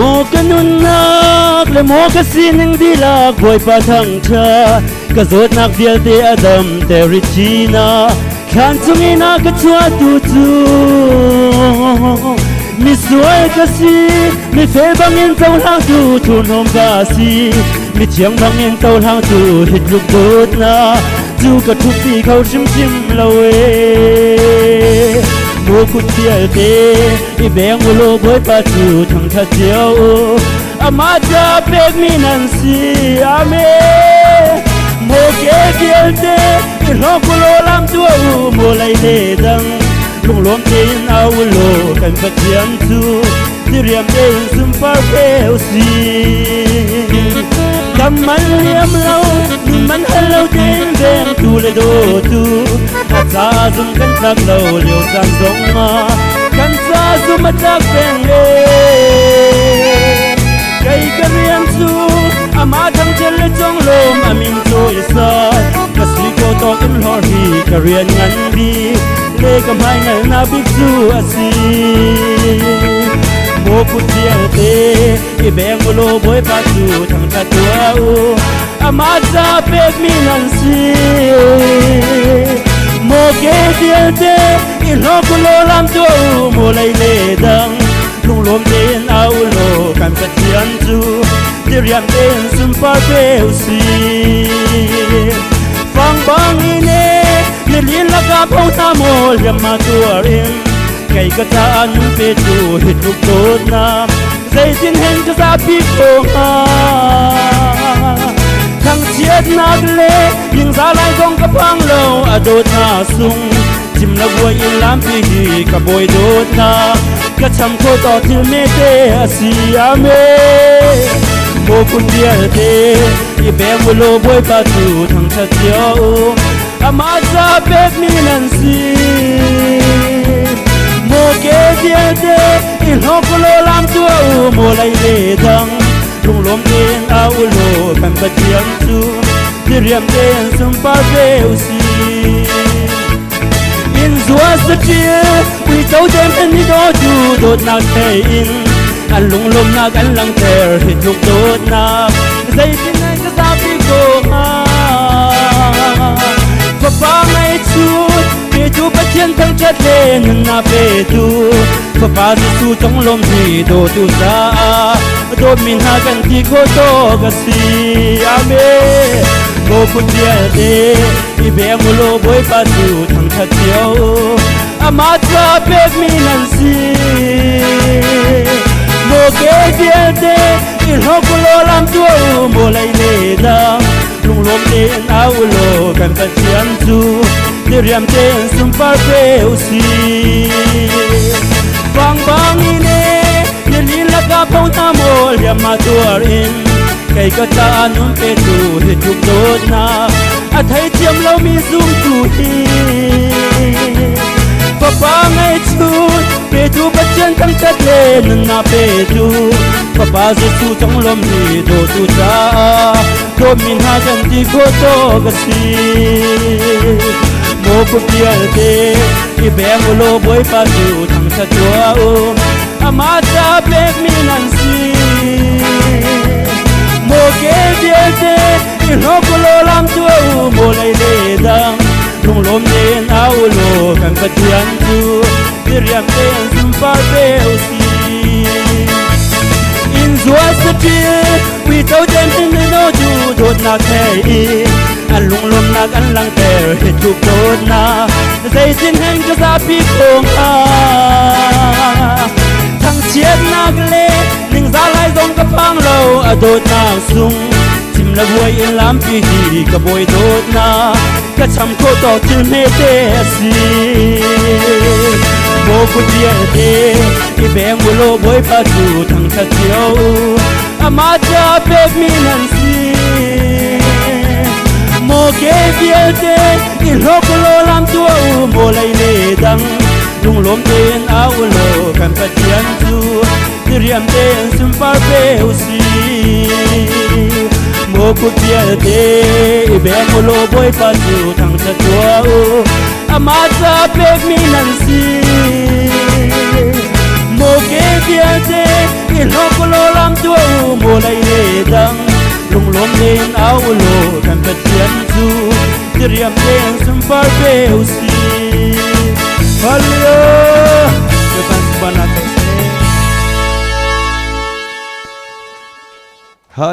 mo kanun nak le mo kasineng dilak boy patang cha kazot nak dial te adam te richina khan chungina ka chua tu tu mi suai kasi mi fe bangin tau lang tu tu nom kasi mi chiang bangin tau lang tu hit luk dot na tu ka thu pi khau sim sim lawe mo ku tial te I beng ulo boy pa tu thang tha chiao ama ja pek mi nan si ame mo ke tial te I lo ku lo lam tu mo lai le dang lung lom tin au lo kan pa chian tu ti riam te sum par pe si kam man liam lau ni man hello ten beng tu le do tu sa zum kan tak lo liu san song ma kan sa zum tak beng le kai ka riam su ama thang chen le chong lom amin so isa ka si ko to in hor hi ka rian ngan bi le ka mai ngal na big su asi mo ku tial te I beng lo boy pa tu thang ta tua ama sa pek mi nan si mo ke tial te I lo ku lo lam tu mo lai le dang lung lom ten au lo kan pa chian tu ti riam ten sum par pe si fang bang ine ni lin la ka pau ta mo riam ma tu rin kai ka ta an pe tu hit luk dot na zai tin hen ka sa pi ko ha thang chiat nak le ning za lai dong ka phang lo a dot na sung chim la boy in lam pi hi ka boy dot na ka cham ko to til me te asi ame mo kun dial te I beng lo boy pa tu thang tha chiao ama za pek mi nan si mo ke dial te I lo ko lo lam tu mo lai le dang lung lom ten au lo kan pa chiam tu ti riam ten sum pa pe si in zua sa chia wi chau jem en ni do chu dot na te in an lung lom na kan lang ter hit luk dot na zai tin na ka sa pi ko ma pa pa mai chu pe chu pa chen thang chat le nun na pe tu pa pa su chong lom hi do tu sa do min ha kan ti ko to ga si ame mo ku tial te I beng lo boy pa tu thang tha chiao ama cha pek mi nan si mo ke tial te I lo ku lo lam tu mo lai le dang lung lom ten au lo kan pa chian tu ti riam ten sum par pe si bang bang ine ni lin la ka pau ta mo liam ma tu in kai ka ta nun pe tu hit luk dot na a thai chiam lo mi zum tu hi pa pa ngai chu pe tu pa chen thang chat le nun na pe tu pa pa su chong lom hi do tu cha do min ha kan ti ko to ga si mo ku tial te I beng lo boy pa tu thang sa tua ama cha pek mi nan si mo ke tial te I lo ku lo lam tu mo lai le dang lung lom ten au lo kan pa chian tu ti riam ten sum pa pe si in zua sa chia wi chau jem in ni no chu dot na te an lung lom na kan lang ter hit luk dot na zai tin hen ka sa pi ko ha thang chiat nak le ning za lai dong ka phang lo a dot na sung chim la boy in lam pi hi ka boy dot na ka cham ko to til me te si mo ku tial te I beng lo boy pa tu thang tha chiao ama cha pek mi nan si mo ke tial te I lo ku lo lam tu mo lai le dang lung lom ten au lo kan pa chian tu ti riam ten sum par pe si mo ku tial te I beng lo boy pa tu thang tha tua ama cha pek mi nan si mo ke tial te I lo ku lo in aulo kan petian zu Diriam den sempar beusi Valio Depan sebanyak